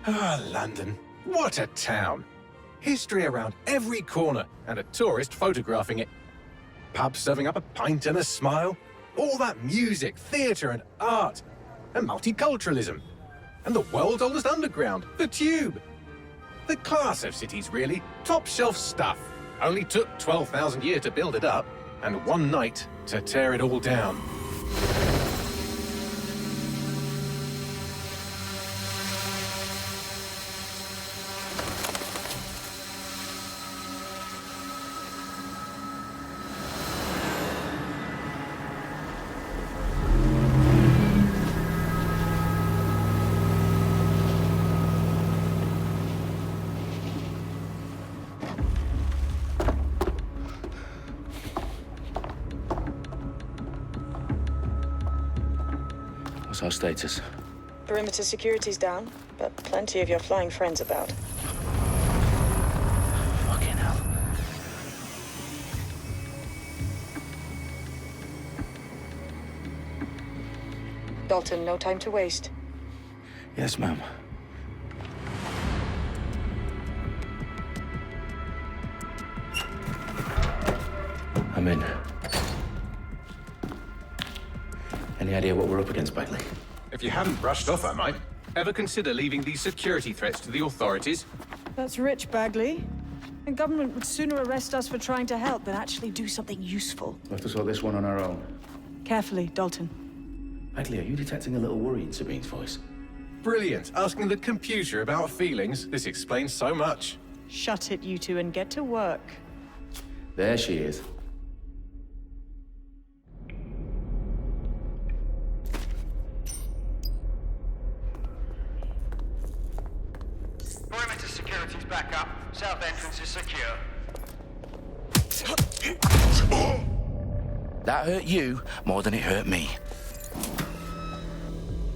Ah, London. What a town. History around every corner and a tourist photographing it. Pubs serving up a pint and a smile. All that music, theatre and art. And multiculturalism. And the world's oldest underground, the Tube. The class of cities, really. Top shelf stuff. Only took 12,000 years to build it up, and one night to tear it all down. What's our status? Perimeter security's down, but plenty of your flying friends about. Fucking hell. Dalton, no time to waste. Yes, ma'am. I'm in. Any idea what we're up against, Bagley? If you hadn't brushed off, I might. Ever consider leaving these security threats to the authorities? That's rich, Bagley. The government would sooner arrest us for trying to help than actually do something useful. We'll have to sort this one on our own. Carefully, Dalton. Bagley, are you detecting a little worry in Sabine's voice? Brilliant. Asking the computer about feelings. This explains so much. Shut it, you two, and get to work. There she is. Perimeter security's back up. South entrance is secure. That hurt you more than it hurt me.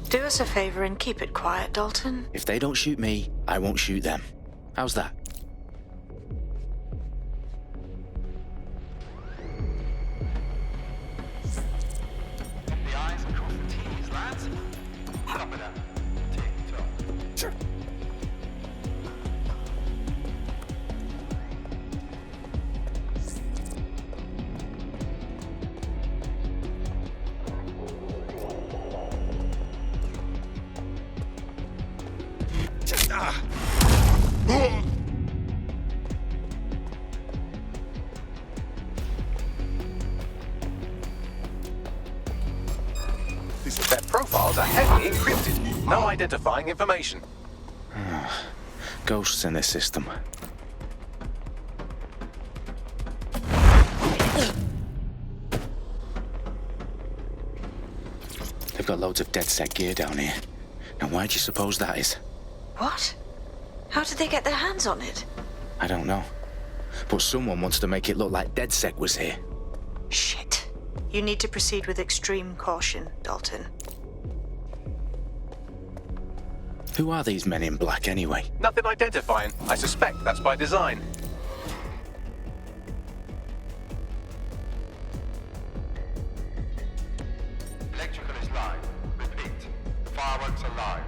Do us a favor and keep it quiet, Dalton. If they don't shoot me, I won't shoot them. How's that? The eyes across the T's, lads. Top of that. Tick-tock. Sure. Their profiles are heavily encrypted. No identifying information. Ghosts in this system. They've got loads of DedSec gear down here. Now why do you suppose that is? What? How did they get their hands on it? I don't know. But someone wants to make it look like DedSec was here. Shit. You need to proceed with extreme caution, Dalton. Who are these men in black anyway? Nothing identifying. I suspect that's by design. Electrical is live. Repeat. The fireworks are live.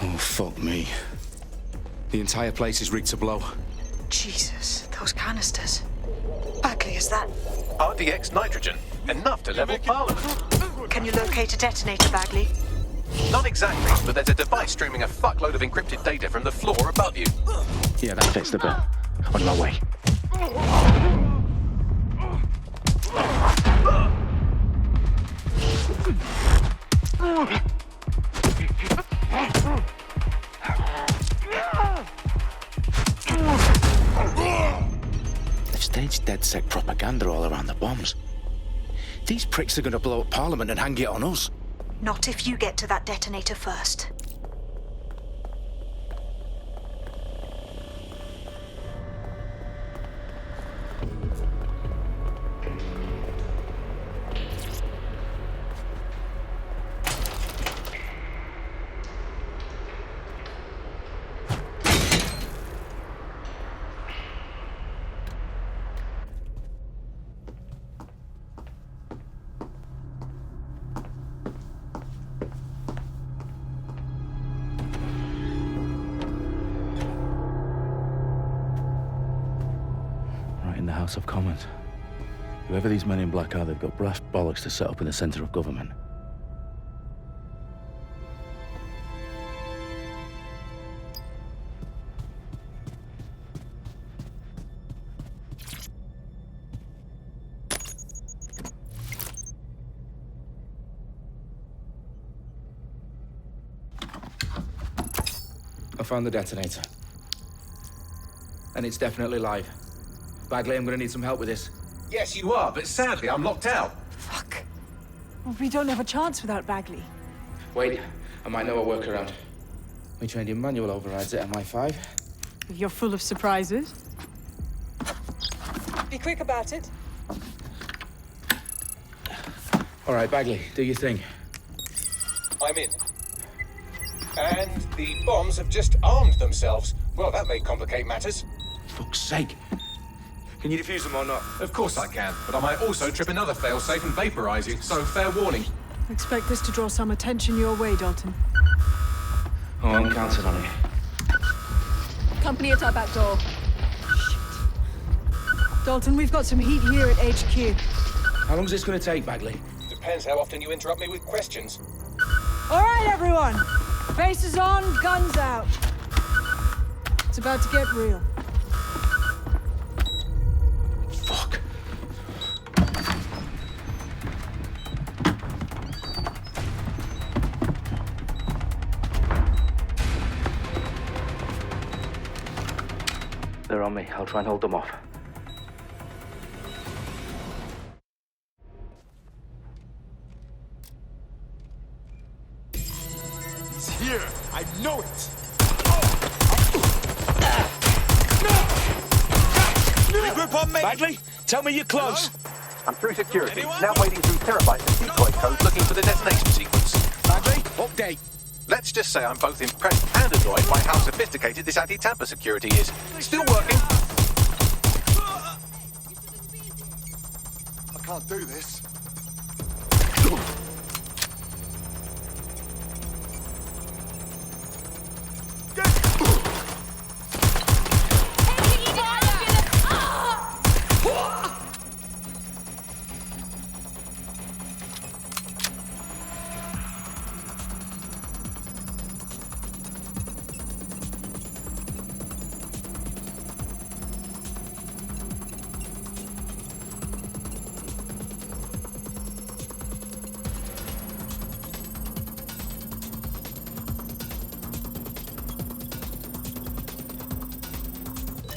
Oh, fuck me. The entire place is rigged to blow. Jesus, those canisters. Bagley, is that... RDX nitrogen. Enough to level Parliament. Can you locate a detonator, Bagley? Not exactly, but there's a device streaming a fuckload of encrypted data from the floor above you. Yeah, that fits the bill. On my way. They've staged DedSec propaganda all around the bombs. These pricks are going to blow up Parliament and hang it on us. Not if you get to that detonator first. House of Commons. Whoever these men in black are, they've got brass bollocks to set up in the centre of government. I found the detonator. And it's definitely live. Bagley, I'm gonna need some help with this. Yes, you are, but sadly, I'm locked out. Fuck. Well, we don't have a chance without Bagley. Wait, I might know a workaround. We trained in manual overrides at MI5. You're full of surprises. Be quick about it. All right, Bagley, do your thing. I'm in. And the bombs have just armed themselves. Well, that may complicate matters. Fuck's sake. Can you defuse them or not? Of course I can, but I might also trip another failsafe and vaporize you, so fair warning. Expect this to draw some attention your way, Dalton. Oh, I'm counting on it. Company at our back door. Dalton, we've got some heat here at HQ. How long's this gonna take, Bagley? Depends how often you interrupt me with questions. All right, everyone. Faces on, guns out. It's about to get real. Fuck. They're on me. I'll try and hold them off. He's here. I know it. Grip on me. Bagley, tell me you're close. I'm through security, Anyone? now wading through terabytes of decoy code looking for the detonation sequence. Bagley, update. Let's just say I'm both impressed and annoyed by how sophisticated this anti-tamper security is. Still working. I can't do this.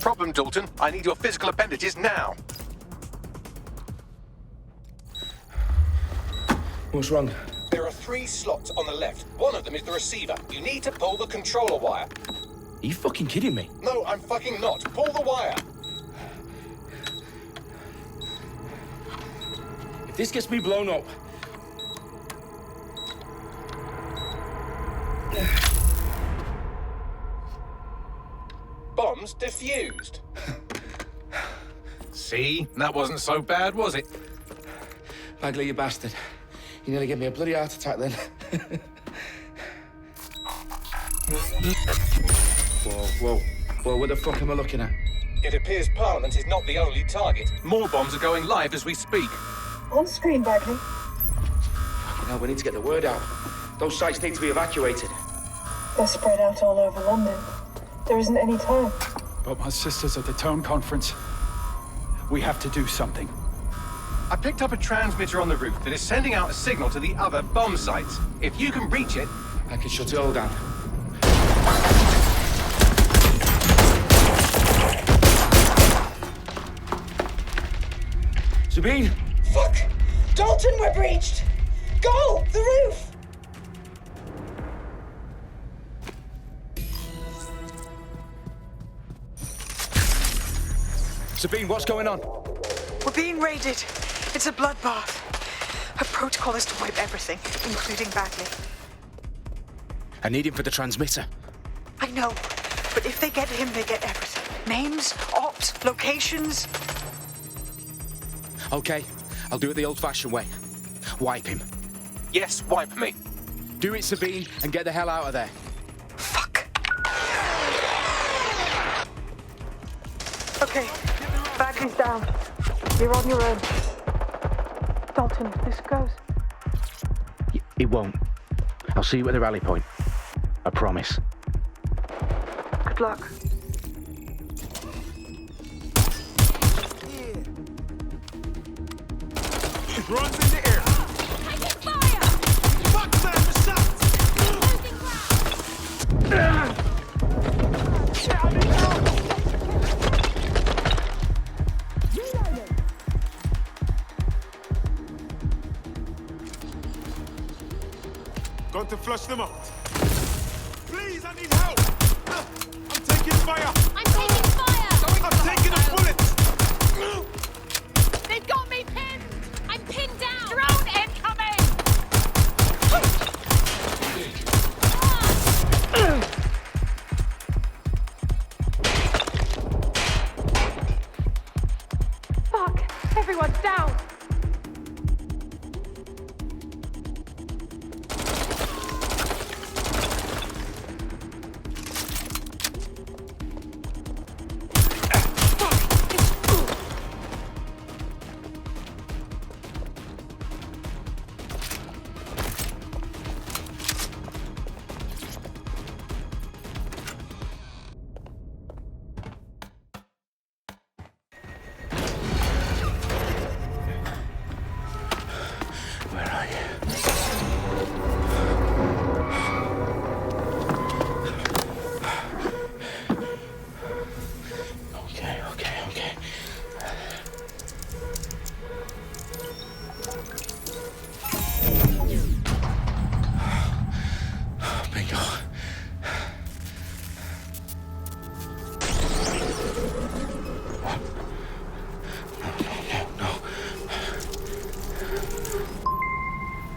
Problem, Dalton. I need your physical appendages now. What's wrong? There are 3 slots on the left. One of them is the receiver. You need to pull the controller wire. Are you fucking kidding me? No, I'm fucking not. Pull the wire. If this gets me blown up... Bombs defused. See? That wasn't so bad, was it? Bagley, you bastard. You nearly gave me a bloody heart attack then. Whoa. What the fuck am I looking at? It appears Parliament is not the only target. More bombs are going live as we speak. On screen, Bagley. Now we need to get the word out. Those sites need to be evacuated. They're spread out all over London. There isn't any time. But my sister's at the town conference. We have to do something. I picked up a transmitter on the roof that is sending out a signal to the other bomb sites. If you can reach it... I can shut it all down. Sabine! Fuck! Dalton, we're breached! Go! The roof! Sabine, what's going on? We're being raided. It's a bloodbath. Her protocol is to wipe everything, including Bagley. I need him for the transmitter. I know, but if they get him, they get everything. Names, ops, locations. Okay, I'll do it the old-fashioned way. Wipe him. Yes, wipe me. Do it, Sabine, and get the hell out of there. Fuck. Okay, Bagley's down. You're on your own. Dalton, if this goes. It won't. I'll see you at the rally point. I promise. Good luck. Runs in the air. Taking fire! Fuck that, the shots! Losing ground! Going to flush them out. Please, I need help! I'm taking fire! I'm taking fire! I'm taking a bullet! They've got me pinned! I'm pinned down! Drone incoming! Fuck! Everyone's down! Where are you? Okay. Bingo. No.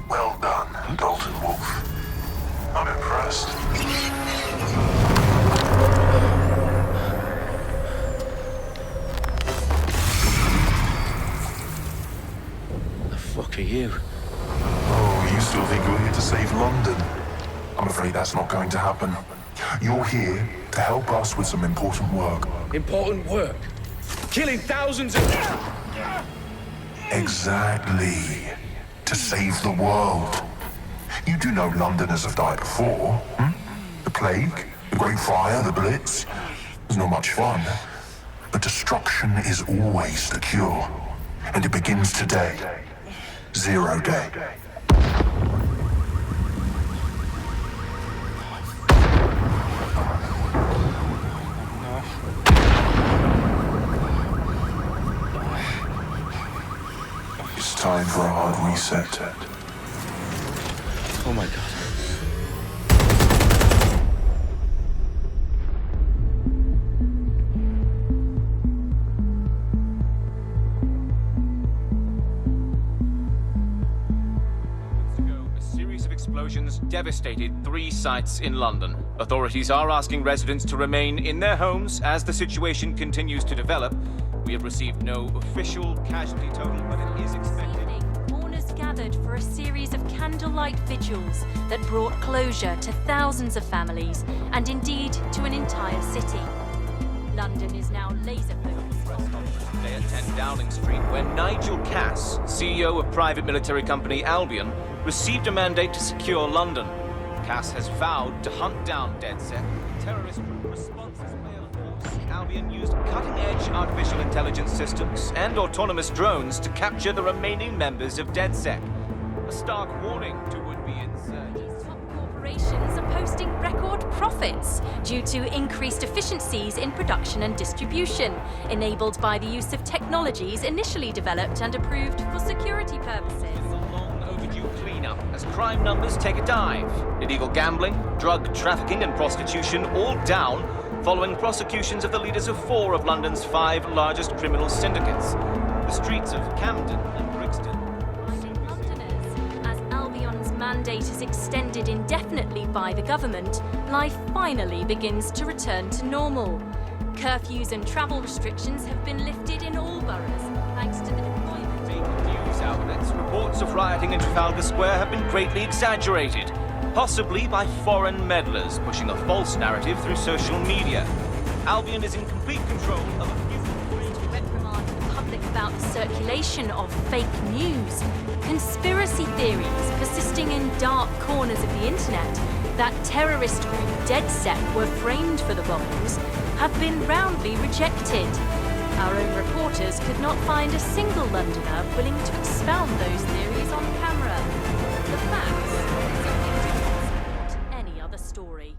Well done, Dalton Wolf. I'm impressed. The fuck are you? Oh, you still think you're here to save London? I'm afraid that's not going to happen. You're here to help us with some important work. Important work. Killing thousands of... Exactly. To save the world. You do know Londoners have died before, hmm? The plague, the Great Fire, the Blitz. It's not much fun. But destruction is always the cure. And it begins today. 0 day. It's time for a hard reset. Oh my god. A series of explosions devastated 3 sites in London. Authorities are asking residents to remain in their homes as the situation continues to develop. We have received no official casualty total, but it is expected. Mourners gathered for a series of candlelight vigils that brought closure to thousands of families and indeed to an entire city. London is now laser-focused. Press conference today at 10 Downing Street, where Nigel Cass, CEO of private military company Albion, received a mandate to secure London. Cass has vowed to hunt down DedSec. Terrorist responses failed. Albion used cutting-edge artificial intelligence systems and autonomous drones to capture the remaining members of DedSec. A stark warning to would-be insurgents. Top corporations are posting record profits due to increased efficiencies in production and distribution, enabled by the use of technologies initially developed and approved for security purposes. Overdue cleanup as crime numbers take a dive. Illegal gambling, drug trafficking and prostitution all down following prosecutions of the leaders of 4 of London's 5 largest criminal syndicates. The streets of Camden and Brixton. Londoners, as Albion's mandate is extended indefinitely by the government, life finally begins to return to normal. Curfews and travel restrictions have been lifted in all boroughs, thanks to the deployment. News outlets, reports of rioting in Trafalgar Square have been greatly exaggerated, possibly by foreign meddlers pushing a false narrative through social media. Albion is in complete control of a few... circulation of fake news, conspiracy theories persisting in dark corners of the internet that terrorist group DedSec were framed for the bombings have been roundly rejected. Our own reporters could not find a single Londoner willing to expound those theories on camera. The facts support any other story.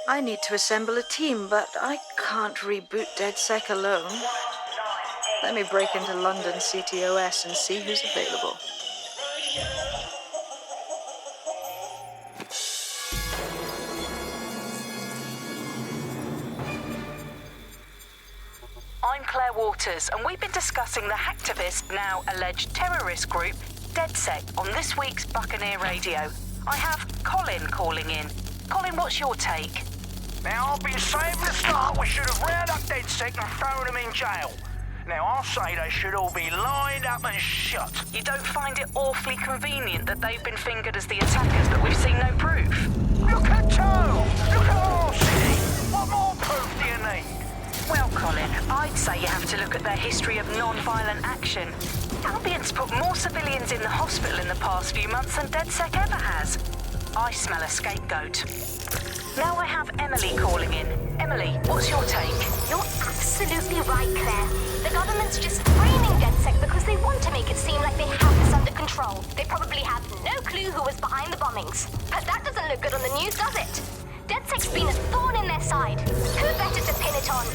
I need to assemble a team, but I can't reboot DedSec alone. Let me break into London CTOS and see who's available. I'm Claire Waters, and we've been discussing the hacktivist, now alleged terrorist group, DedSec, on this week's Buccaneer Radio. I have Colin calling in. Colin, what's your take? Now, I've been saying from the start we should have rounded up DedSec and thrown them in jail. Now, I'll say they should all be lined up and shot. You don't find it awfully convenient that they've been fingered as the attackers, but we've seen no proof? Look at Toe! Look at our city! What more proof do you need? Well, Colin, I'd say you have to look at their history of non-violent action. Albion's put more civilians in the hospital in the past few months than DedSec ever has. I smell a scapegoat. Now I have Emily calling in. Emily, what's your take? You're absolutely right, Claire. The government's just framing DedSec because they want to make it seem like they have this under control. They probably have no clue who was behind the bombings. But that doesn't look good on the news, does it? DedSec's been a thorn in their side. Who better to pin it on?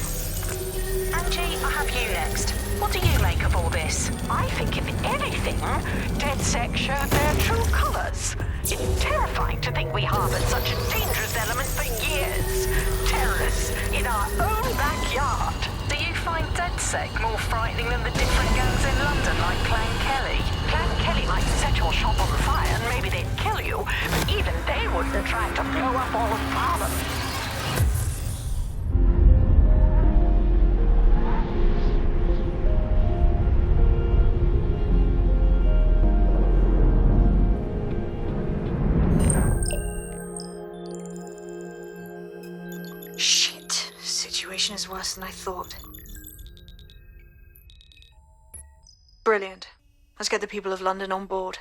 Angie, I have you next. What do you make of all this? I think, if anything, DedSec showed their true colours. It's terrifying to think we harboured such a dangerous element for years. Terrorists in our own backyard. Do you find DedSec more frightening than the different gangs in London, like Clan Kelly? Clan Kelly might set your shop on fire and maybe they'd kill you, but even they wouldn't try to blow up all of Parliament. Shit. Situation is worse than I thought. Brilliant. Let's get the people of London on board.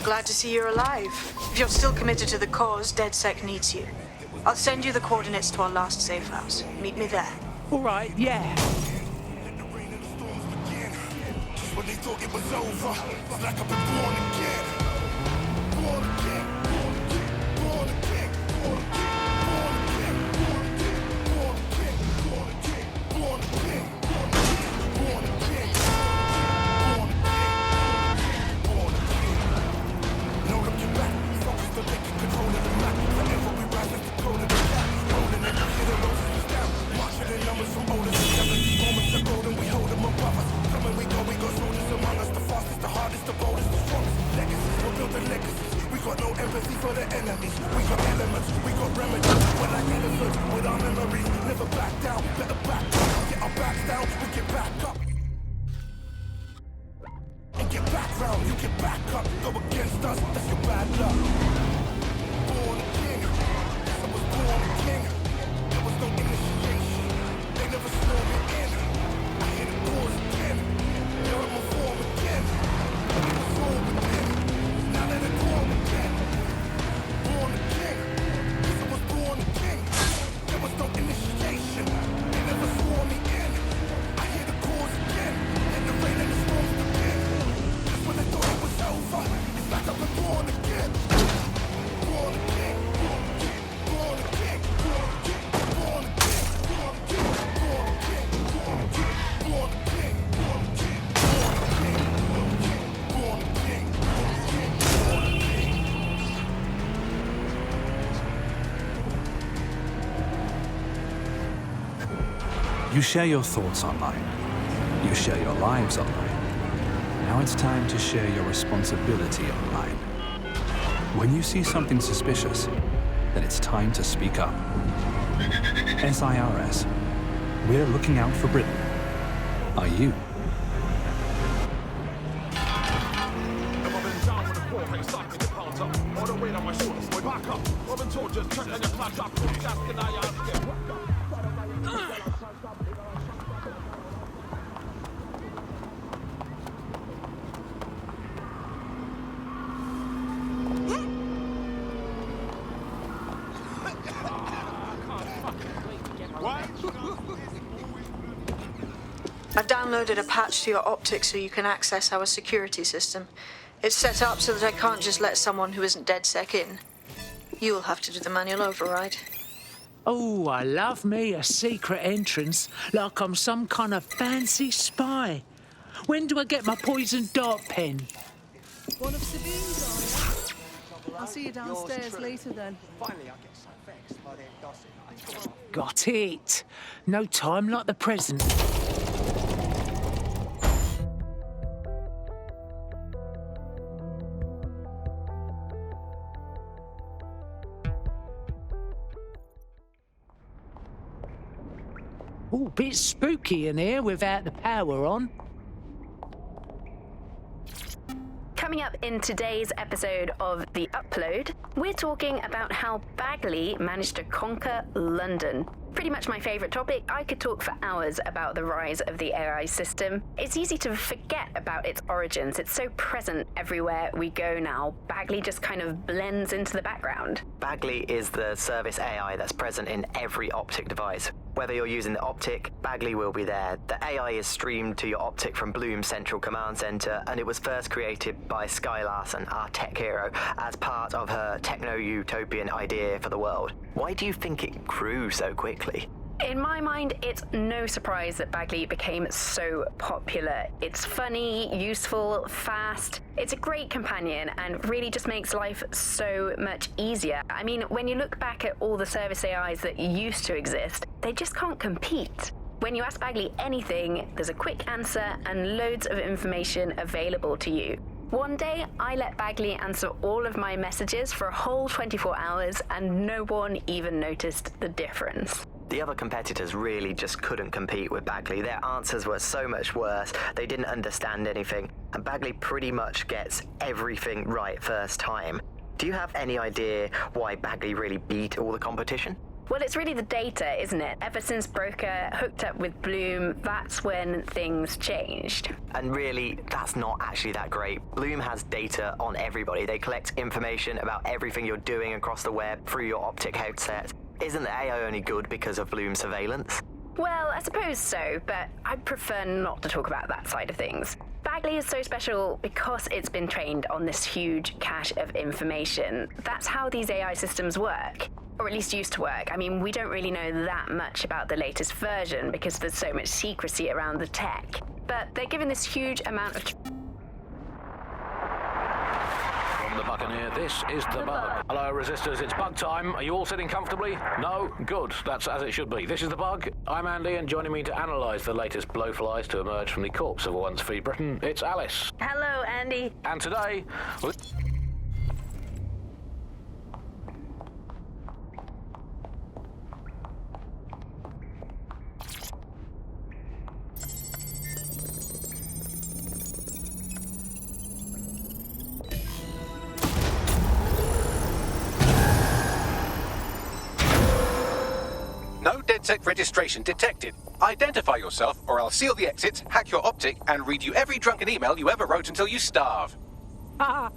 Glad to see you're alive. If you're still committed to the cause, DedSec needs you. I'll send you the coordinates to our last safe house. Meet me there. All right, yeah. When they thought it was over, it's like I've been born again. Born again. Born again. Born again. Born again. Born again. Born again. Born again. Born again. Born again. Born again. Born again. No looking back. Focus on taking control of the map. Forever we rise as the code of the gap. Rolling and hit the roses down. Marching in numbers from older to younger. Moments are golden, we hold them above us. Coming, we go soldiers among us. The fastest, the hardest, the boldest, the strongest. Legacies, we're building legacies. We got no empathy for the enemies. We got elements, we got remedies. We're like elephants with our memories. Never back down, better back down. Get our backs down, we get back up. back up, go against us, that's your bad luck. Born a king, yes, I was born a king. There was no initiation, they never swore me in. I hear the doors again, now I'm a form again. I need a soul within, now let it go again. Born a king, yes, I was born a king. There was no initiation, they never swore me in. I hear the chorus again, and the rain and the storms begin. Just when I thought it was over, it's back up and born again. Born a king, born a king, born a king, born a king, born a king, born a king, born a king, born a king, born a king, born a king, born a king, born a king. You share your thoughts online. You share your lives online. Now it's time to share your responsibility online. When you see something suspicious, then it's time to speak up. SIRS. We're looking out for Britain. Are you? I've downloaded a patch to your optics so you can access our security system. It's set up so that I can't just let someone who isn't DedSec in. You'll have to do the manual override. Oh, I love me a secret entrance, like I'm some kind of fancy spy. When do I get my poison dart pen? One of Sabine's, are you? I'll see you downstairs later then. Finally, I get so vexed by their gossip. Got it. No time like the present. Ooh, bit spooky in here without the power on. Coming up in today's episode of The Upload, we're talking about how Bagley managed to conquer London. Pretty much my favourite topic. I could talk for hours about the rise of the AI system. It's easy to forget about its origins. It's so present everywhere we go now. Bagley just kind of blends into the background. Bagley is the service AI that's present in every optic device. Whether you're using the optic, Bagley will be there. The AI is streamed to your optic from Bloom's central command center, and it was first created by Sky Larson, our tech hero, as part of her techno-utopian idea for the world. Why do you think it grew so quickly? In my mind, it's no surprise that Bagley became so popular. It's funny, useful, fast. It's a great companion and really just makes life so much easier. I mean, when you look back at all the service AIs that used to exist, they just can't compete. When you ask Bagley anything, there's a quick answer and loads of information available to you. One day, I let Bagley answer all of my messages for a whole 24 hours and no one even noticed the difference. The other competitors really just couldn't compete with Bagley. Their answers were so much worse, they didn't understand anything, and Bagley pretty much gets everything right first time. Do you have any idea why Bagley really beat all the competition? Well, it's really the data, isn't it? Ever since Broker hooked up with Bloom, that's when things changed. And really, that's not actually that great. Bloom has data on everybody. They collect information about everything you're doing across the web through your optic headset. Isn't the AI only good because of Bloom's surveillance? Well, I suppose so, but I'd prefer not to talk about that side of things. Bagley is so special because it's been trained on this huge cache of information. That's how these AI systems work. Or at least used to work. I mean, we don't really know that much about the latest version because there's so much secrecy around the tech. But they're given this huge amount of... From the Buccaneer, this is the Bug. Hello, Resistors, it's Bug time. Are you all sitting comfortably? No? Good. That's as it should be. This is the Bug. I'm Andy, and joining me to analyse the latest blowflies to emerge from the corpse of a once free Britain, it's Alice. Hello, Andy. And today... DedSec registration detected. Identify yourself, or I'll seal the exits, hack your optic, and read you every drunken email you ever wrote until you starve. Ah,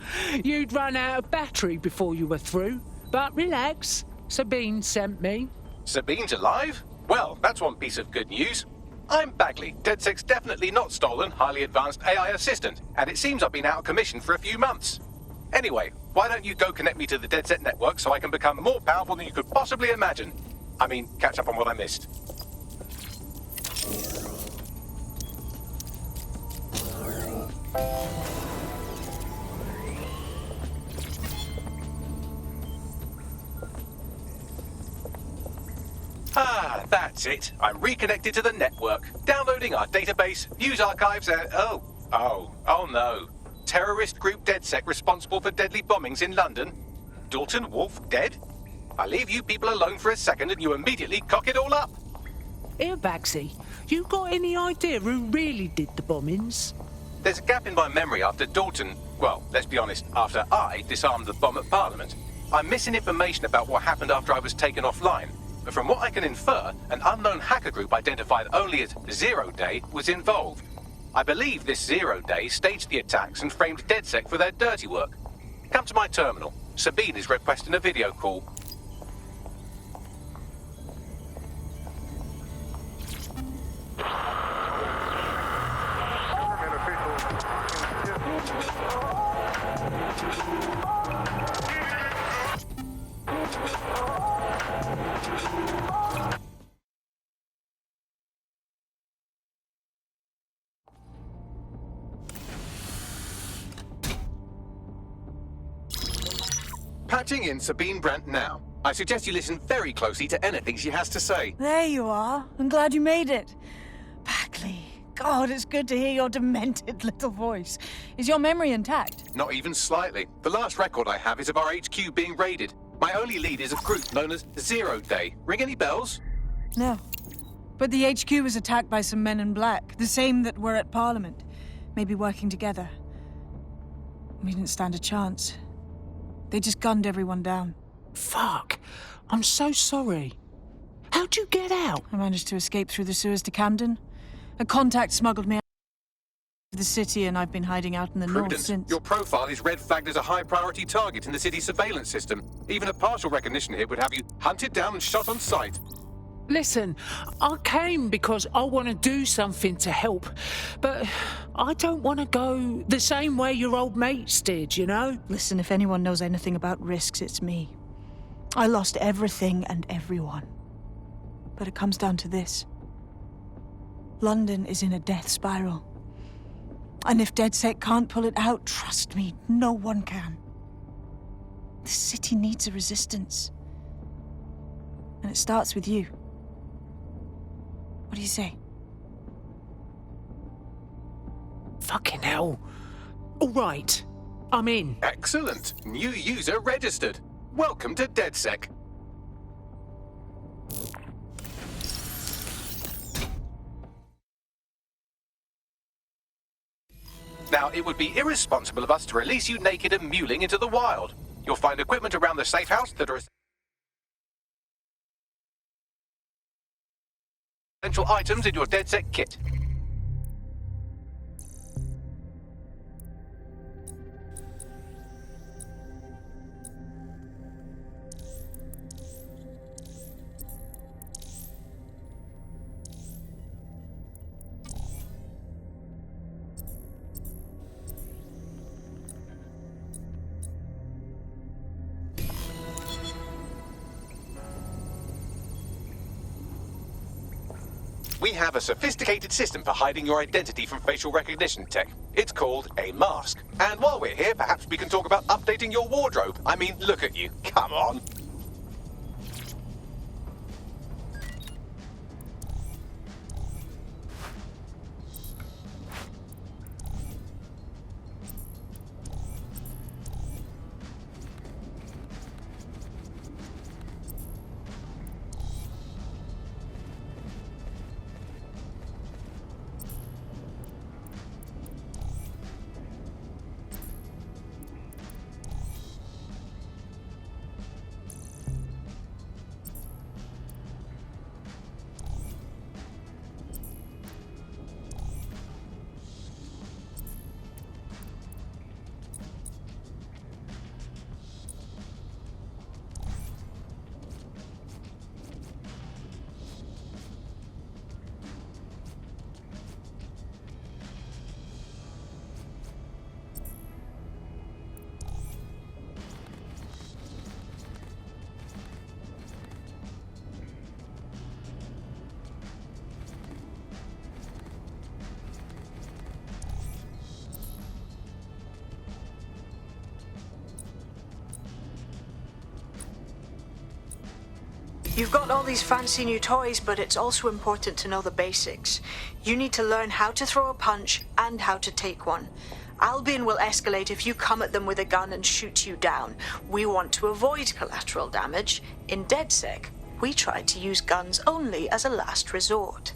you'd run out of battery before you were through. But relax, Sabine sent me. Sabine's alive? Well, that's one piece of good news. I'm Bagley, DedSec's definitely not stolen, highly advanced AI assistant, and it seems I've been out of commission for a few months. Anyway, why don't you go connect me to the DedSec network so I can become more powerful than you could possibly imagine? I mean, catch up on what I missed. Ah, that's it. I'm reconnected to the network, downloading our database, news archives, and... Oh no. Terrorist group DedSec responsible for deadly bombings in London? Dalton Wolf dead? I leave you people alone for a second and you immediately cock it all up. Here, Bagsy, you got any idea who really did the bombings? There's a gap in my memory after Dalton... Well, let's be honest, after I disarmed the bomb at Parliament. I'm missing information about what happened after I was taken offline. But from what I can infer, an unknown hacker group identified only as Zero Day was involved. I believe this Zero Day staged the attacks and framed DedSec for their dirty work. Come to my terminal. Sabine is requesting a video call. Patching in Sabine Brandt now. I suggest you listen very closely to anything she has to say. There you are. I'm glad you made it. Bagley, God, it's good to hear your demented little voice. Is your memory intact? Not even slightly. The last record I have is of our HQ being raided. My only lead is a group known as Zero Day. Ring any bells? No. But the HQ was attacked by some men in black, the same that were at Parliament. Maybe working together. We didn't stand a chance. They just gunned everyone down. Fuck. I'm so sorry. How'd you get out? I managed to escape through the sewers to Camden. A contact smuggled me out of the city, and I've been hiding out in the north since. Your profile is red flagged as a high-priority target in the city's surveillance system. Even a partial recognition hit would have you hunted down and shot on sight. Listen, I came because I want to do something to help, but I don't want to go the same way your old mates did, you know? Listen, if anyone knows anything about risks, it's me. I lost everything and everyone. But it comes down to this. London is in a death spiral. And if DedSec can't pull it out, trust me, no one can. The city needs a resistance. And it starts with you. What do you say? Fucking hell. All right, I'm in. Excellent. New user registered. Welcome to DedSec. Now, it would be irresponsible of us to release you naked and mewling into the wild. You'll find equipment around the safe house that are essential items in your DedSec kit. We have a sophisticated system for hiding your identity from facial recognition tech. It's called a mask. And while we're here, perhaps we can talk about updating your wardrobe. I mean, look at you. Come on. You've got all these fancy new toys, but it's also important to know the basics. You need to learn how to throw a punch and how to take one. Albion will escalate if you come at them with a gun and shoot you down. We want to avoid collateral damage. In DedSec, we try to use guns only as a last resort.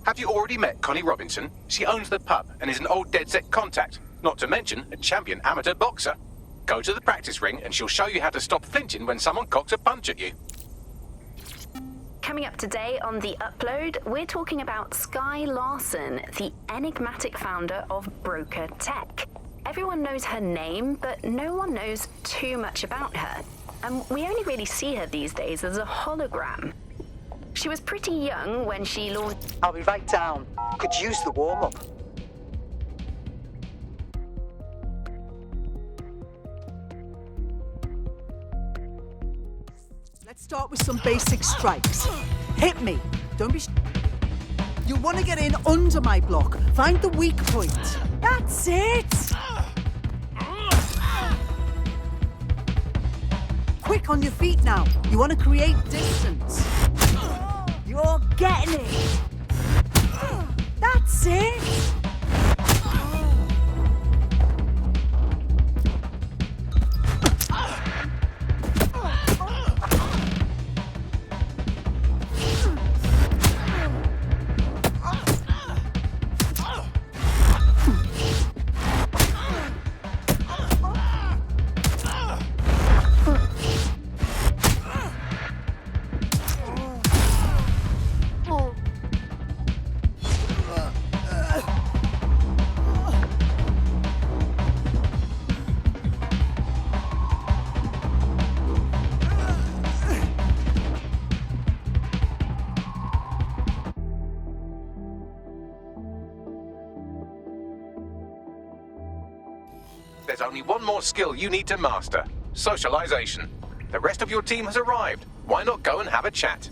Have you already met Connie Robinson? She owns the pub and is an old DedSec contact, not to mention a champion amateur boxer. Go to the practice ring and she'll show you how to stop flinching when someone cocks a punch at you. Coming up today on The Upload, we're talking about Skye Larson, the enigmatic founder of Broker Tech. Everyone knows her name, but no one knows too much about her. And we only really see her these days as a hologram. She was pretty young when she launched... I'll be right down. Could use the warm-up. Let's start with some basic strikes. Hit me. Don't be... You want to get in under my block. Find the weak point. That's it. Quick on your feet now. You want to create distance. You're getting it. That's it. There's only one more skill you need to master: socialization. The rest of your team has arrived. Why not go and have a chat?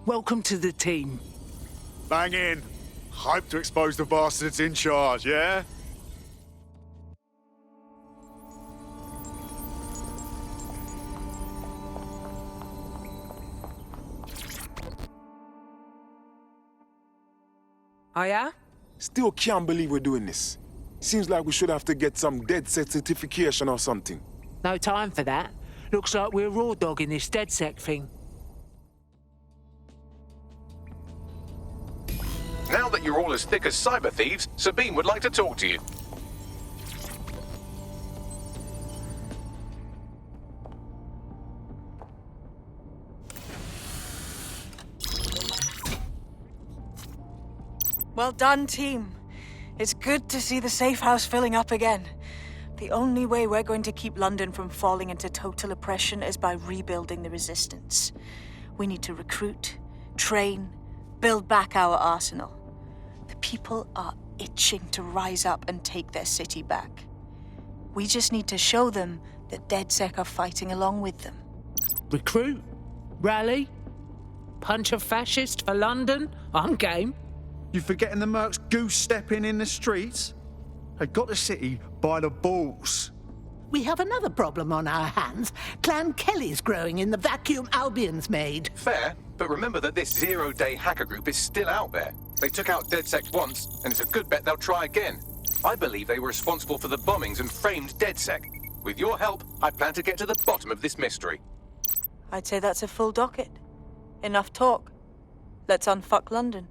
Welcome to the team. Bang in. Hype to expose the bastards in charge, yeah? Oh yeah? Still can't believe we're doing this. Seems like we should have to get some DedSec certification or something. No time for that. Looks like we're raw dogging this DedSec thing. Now that you're all as thick as cyber thieves, Sabine would like to talk to you. Well done, team. It's good to see the safe house filling up again. The only way we're going to keep London from falling into total oppression is by rebuilding the resistance. We need to recruit, train, build back our arsenal. The people are itching to rise up and take their city back. We just need to show them that DedSec are fighting along with them. Recruit? Rally? Punch a fascist for London? I'm game. You forgetting the mercs goose-stepping in the streets? They got the city by the balls. We have another problem on our hands. Clan Kelly's growing in the vacuum Albion's made. Fair, but remember that this zero-day hacker group is still out there. They took out DedSec once, and it's a good bet they'll try again. I believe they were responsible for the bombings and framed DedSec. With your help, I plan to get to the bottom of this mystery. I'd say that's a full docket. Enough talk. Let's unfuck London.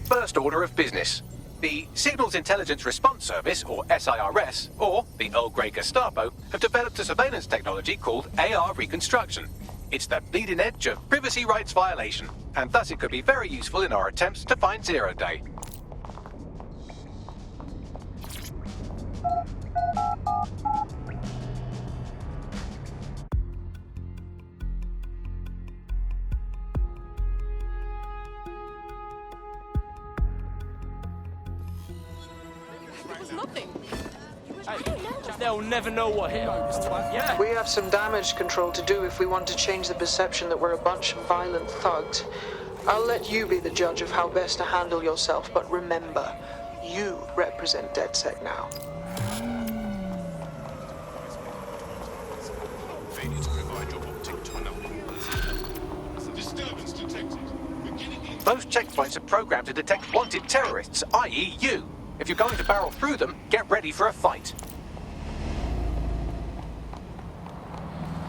First order of business. The Signals Intelligence Response Service, or SIRS, or the Earl Grey Gestapo, have developed a surveillance technology called AR Reconstruction. It's the bleeding edge of privacy rights violation, and thus it could be very useful in our attempts to find Zero Day. It was nothing. They'll never know what hit 'em. Yeah. We have some damage control to do if we want to change the perception that we're a bunch of violent thugs. I'll let you be the judge of how best to handle yourself, but remember, you represent DedSec now. Those checkpoints are programmed to detect wanted terrorists, i.e. you. If you're going to barrel through them, get ready for a fight.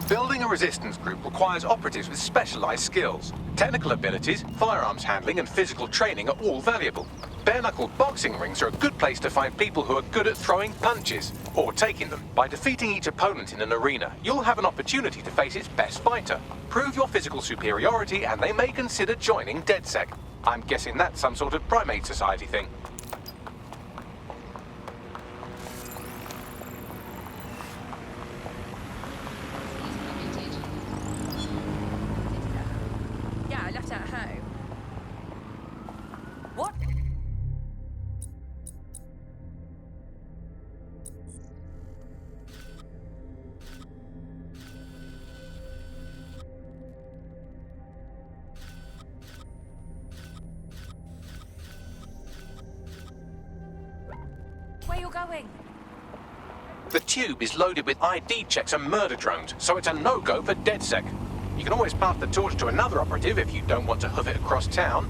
Building a resistance group requires operatives with specialized skills. Technical abilities, firearms handling, and physical training are all valuable. Bare-knuckle boxing rings are a good place to find people who are good at throwing punches, or taking them. By defeating each opponent in an arena, you'll have an opportunity to face its best fighter. Prove your physical superiority, and they may consider joining DedSec. I'm guessing that's some sort of primate society thing. Yeah, I left it at home. What? Where you going? The tube is loaded with ID checks and murder drones, so it's a no-go for DedSec. You can always pass the torch to another operative if you don't want to hoof it across town.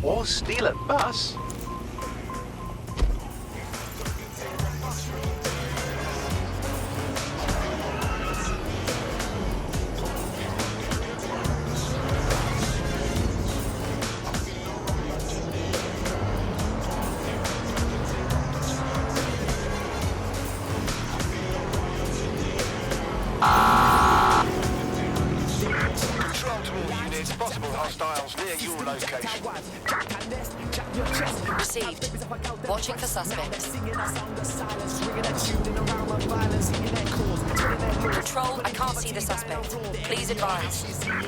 Or steal a bus. Possible hostiles near your location. Received. Watching for suspects. Control, I can't see the suspect. Please advise. In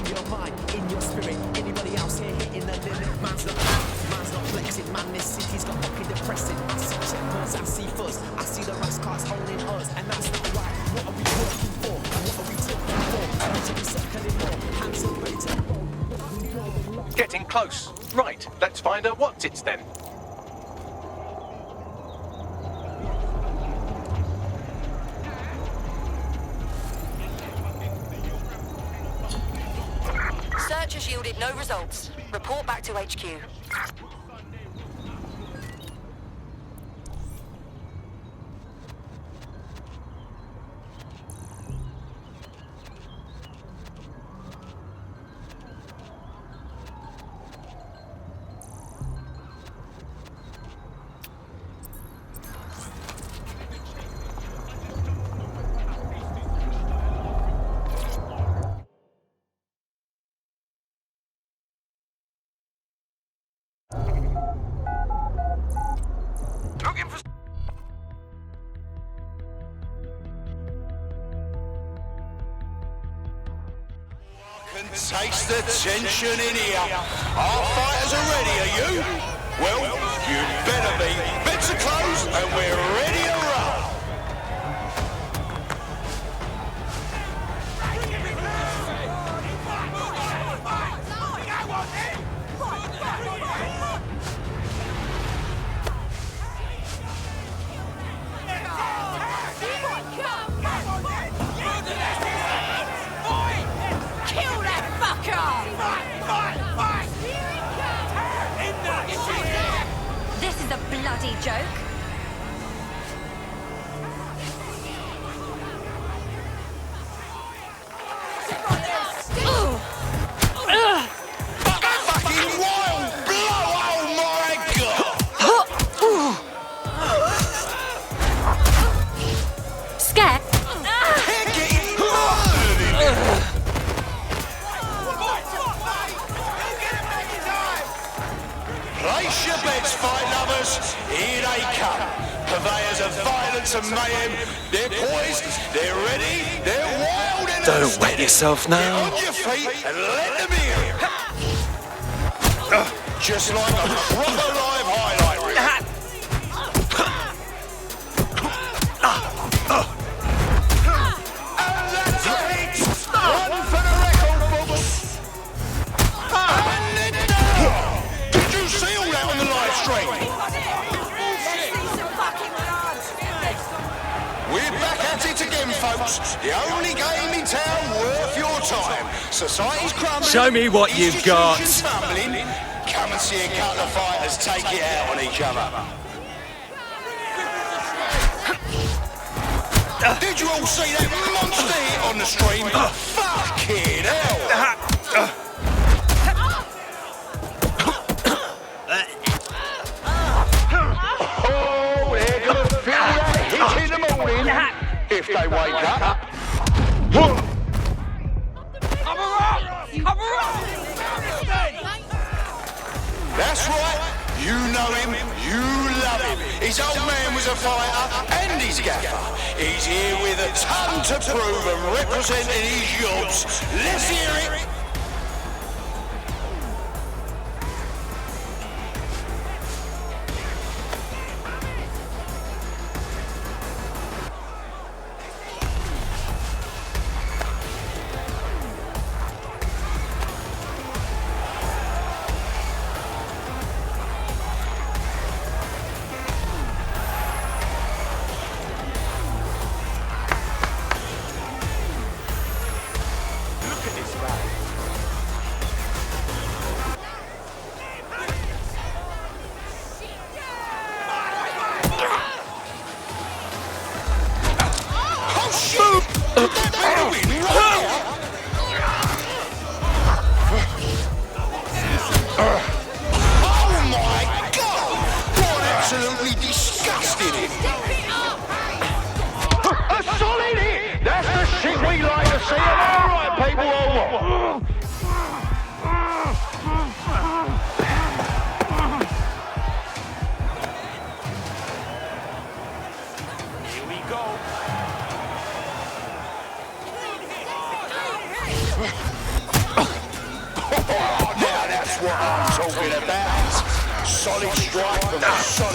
your mind, in your spirit, anybody else here hitting the limit? Man's not flexing, man, this city's got fucking depressing. I see checkpoints, I see fuzz, I see the race cars owning us, and that's not right. What are we working for? What are we talking for? I need to be circling more, hands up, ready to roll. Getting close. Right, let's find out what's it's then. Search has yielded no results. Report back to HQ. Taste the tension in here. Our fighters are ready, are you? Well, you better be. Bits are closed and we're ready to roll. This is a bloody joke. Fucking wild blow, oh my god! Scared? Place your bets, fight lovers. Here they come. Purveyors of violence and mayhem. They're poised, they're ready, they're wild and Don't wet yourself now. Get on your feet and let them in. Just like a proper live highlight reel. We're back at it again, folks. The only game in town worth your time. Society's crumbling. Show me what you've got. Institutions tumbling. Come and see a couple of fighters take it out on each other. Did you all see that monster hit on the stream? Fucking hell! Oh, they're gonna feel that hit in the morning if they wake up. That's right. You know him, you love him. His old man was a fighter and his gaffer. He's here with a ton to prove and representing his yobs. Let's hear it.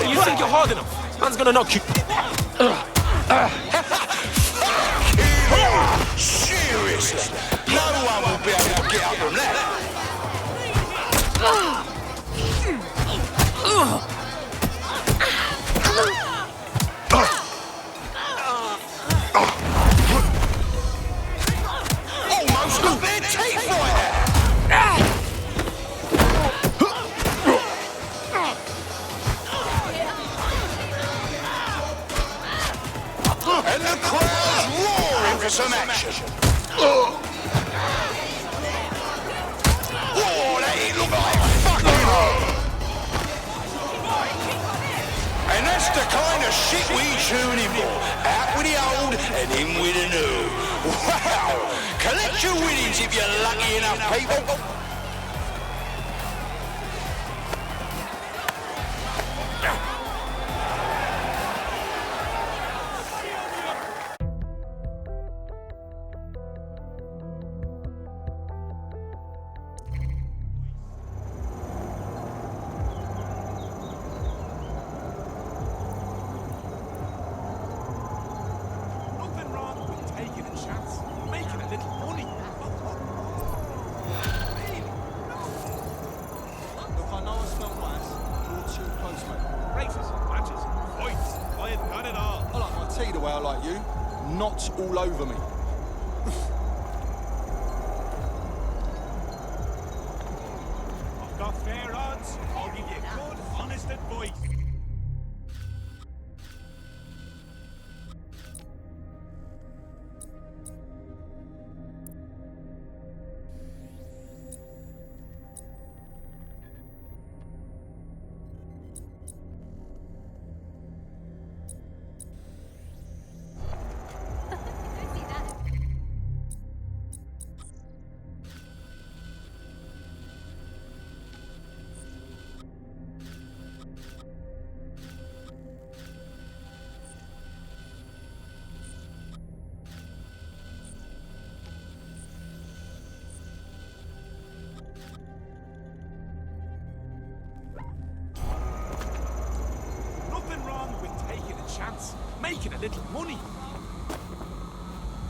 You think you're hard enough? Man's gonna knock you. Seriously, no one will be able to get up from that. Almost got their teeth right out. And the crowd's roaring for some action. Oh, that ain't look like fucking hell. And that's the kind of shit we tune in for. Out with the old and in with the new. Wow! Collect your winnings if you're lucky enough, people. Not all over me. I've got fair odds. I'll give you good, honest advice. Making a little money.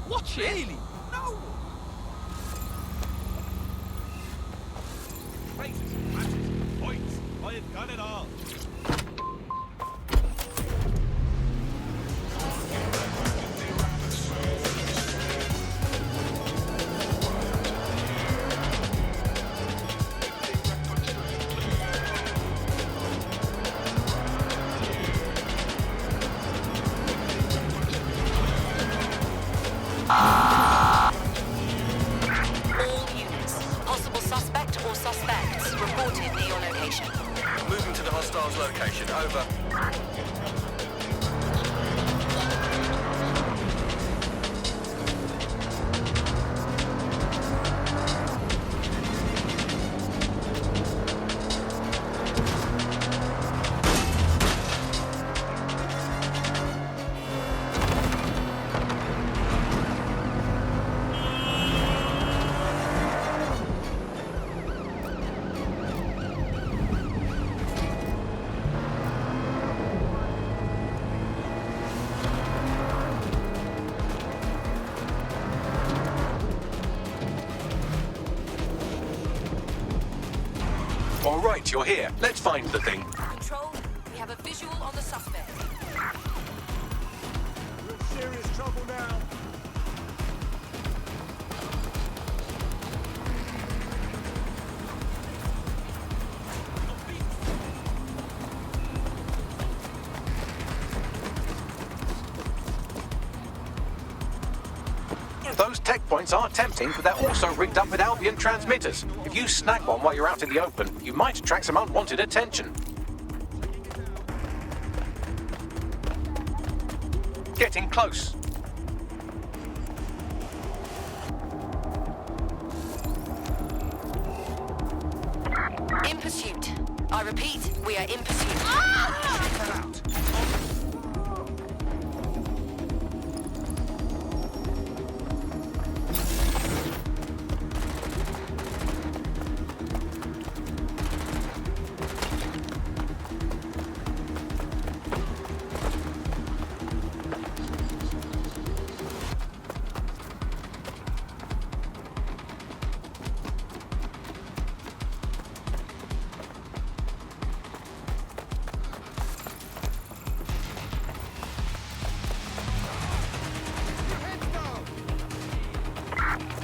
Watch it. Really? No. Races, matches, points. I have got it all. position. Over. All right, you're here. Let's find the thing. Control, we have a visual on the suspect. We're in serious trouble now. Those tech points are tempting, but they're also rigged up with Albion transmitters. If you snag one while you're out in the open, you might attract some unwanted attention. Getting close. In pursuit. I repeat, we are in pursuit.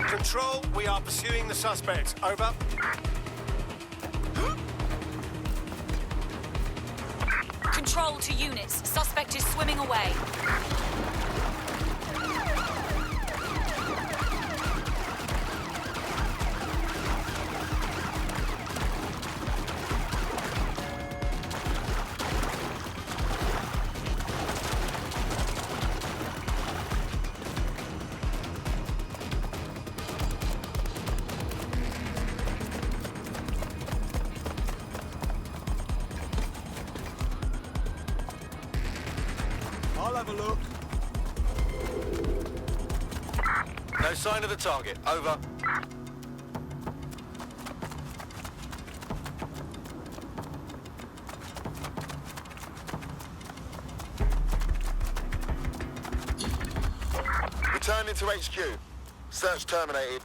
Control, we are pursuing the suspect. Over. Control to units. Suspect is swimming away. I'll have a look. No sign of the target. Over. Returning to HQ. Search terminated.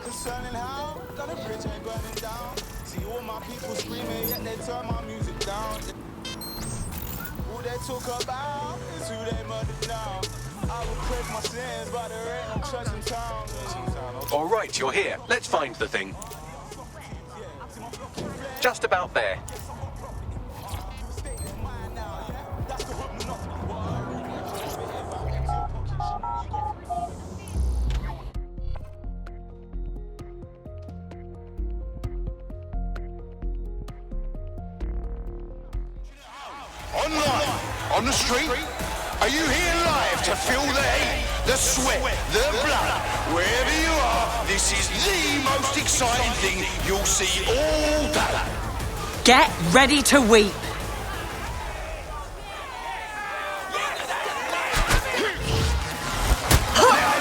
Concerning how that a bridge ain't burning down. See all my people screaming, yet they turn my music down. Who they talk about is who they murdered now. I will pray my sins, but there ain't no church in town. All right, you're here. Let's find the thing. Just about there. Online, on the street, are you here live to feel the heat, the sweat, the blood? Wherever you are, this is the most exciting thing you'll see all day. Get ready to weep.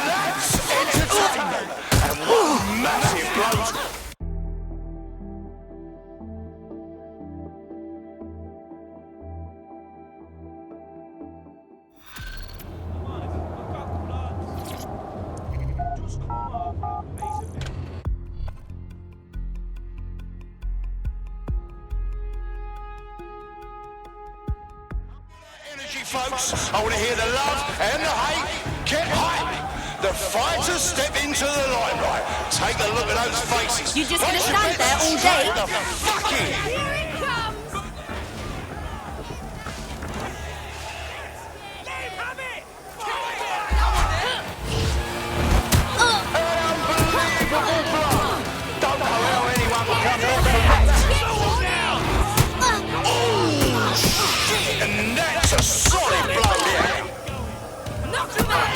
That's entertainment, and one massive blow. Folks, I want to hear the love and the hate. Get hype! The fighters step into the limelight. Take a look at those faces. You just gonna Place your stand bets there all and day? strap the fuck in. Here it comes! Don't know how anyone will come here from that. Oh, shit! And that's a solid blow there. Knock him out!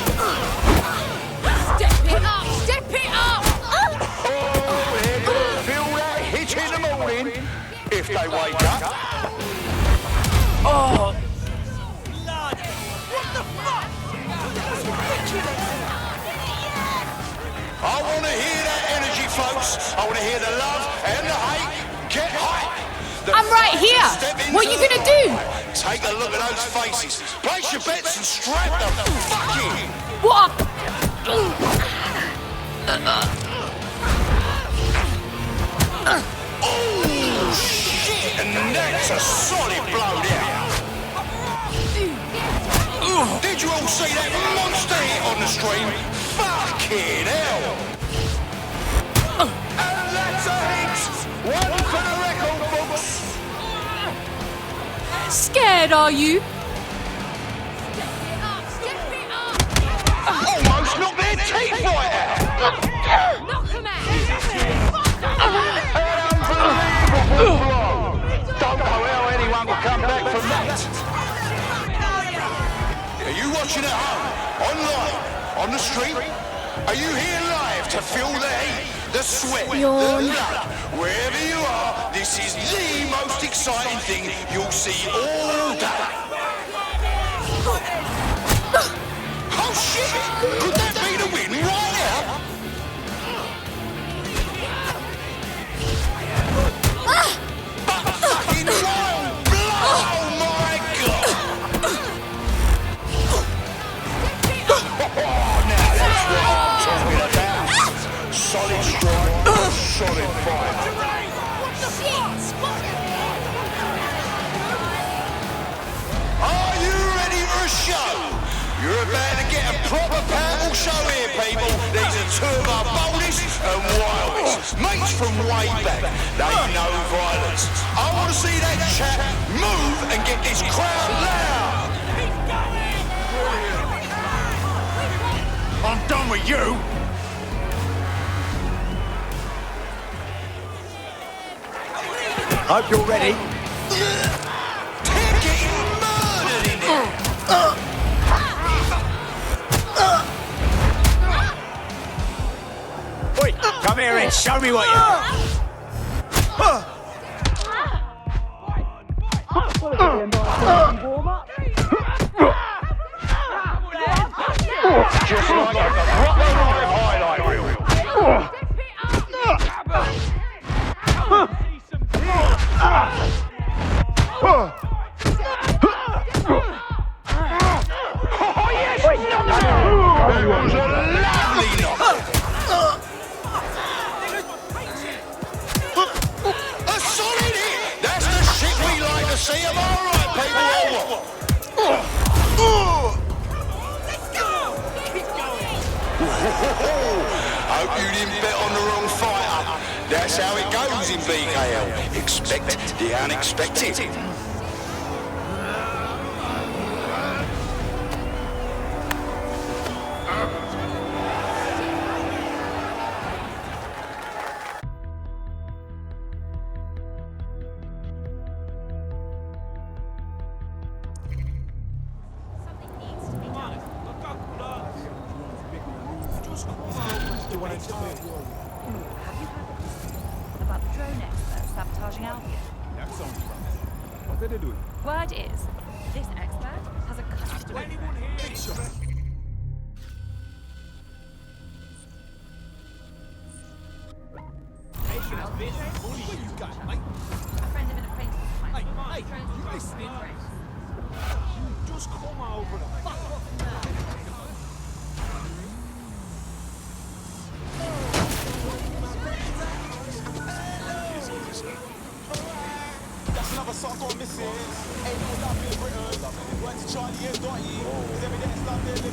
Step it up! Step it up! Oh, they're gonna feel that hit in the morning if they wake up. Oh! I want to hear that energy, folks. I want to hear the love and the hate. Get hype. I'm right here. What are you gonna do? Take a look at those faces. Place your bets and strap the fuck in. What? Oh, shit! And that's a solid blow there. Did you all see that monster hit on the stream? Fucking hell! And that's a hit! One for the record books! Scared, are you? Almost knocked their teeth right out! Knock him out! Unbelievable blow! Don't know how anyone will come back from that. Are you watching at home, online, on the street? Are you here live to feel the heat, the sweat, the blood? Wherever you are, this is the most exciting thing you'll see all day. Oh shit! Could that be the win right now? But fucking wild blood! Oh my god! Oh, now that's what I'm talking about. Solid strike, solid fight. Are you ready for a show? You're about to get a proper powerful show here, people. These are two of our boldest and wildest mates from way back. They know violence. I want to see that chat move and get this crowd loud. I'm done with you. Hope you're ready. They're getting murdered in there. Oi, come here and show me what you... Just like a proper live highlight reel. Oh yes! It was a lovely knock. A solid hit. That's the shit we like to see. Am I right, people? Hope you didn't bet on the wrong fighter. That's how it goes in BKL. Expect the unexpected. About the drone experts sabotaging Albion. That sounds right. What are they doing? Word is, this expert has a custom. A friend of an acquaintance of mine. Hey, you listening? Just come over the fuck off. That's another song on missus. Ain't no love in Britain. Went to Charlie and Dottie. Cause every day it's I'm living.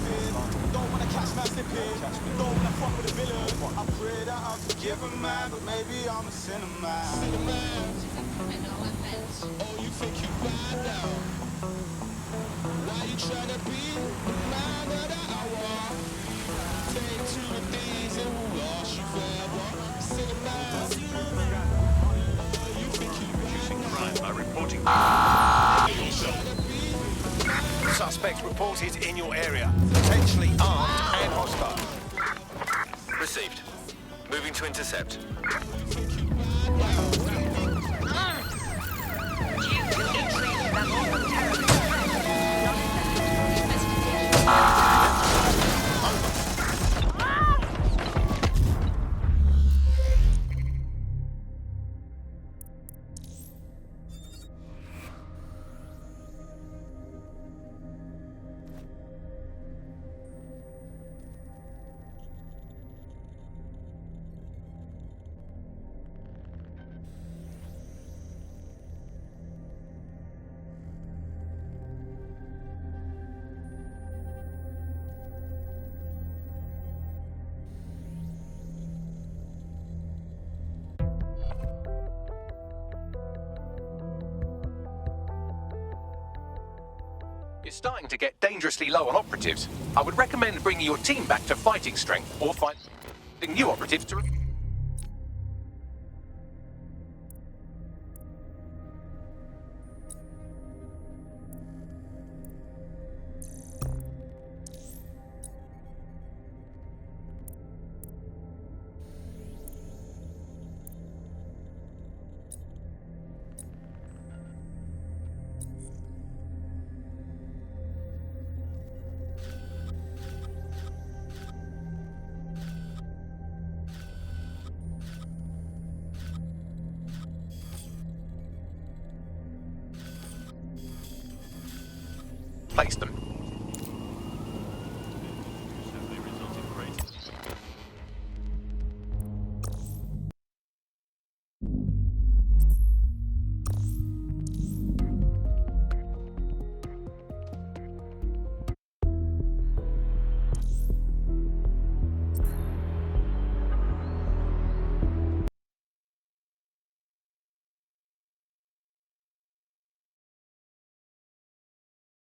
Don't wanna catch my slipping. Don't wanna fuck with a villain. I pray that I'll forgive a man, but maybe I'm a sinner man. Oh, you think you bad now? Why you tryna be the man of the hour? Take to the things and will lost you forever. Sinner man. Oh, you think you Reducing crime by reporting. Suspect reported in your area. Potentially armed and hostile. Received. Moving to intercept. You're starting to get dangerously low on operatives. I would recommend bringing your team back to fighting strength or finding new operatives to... Place them.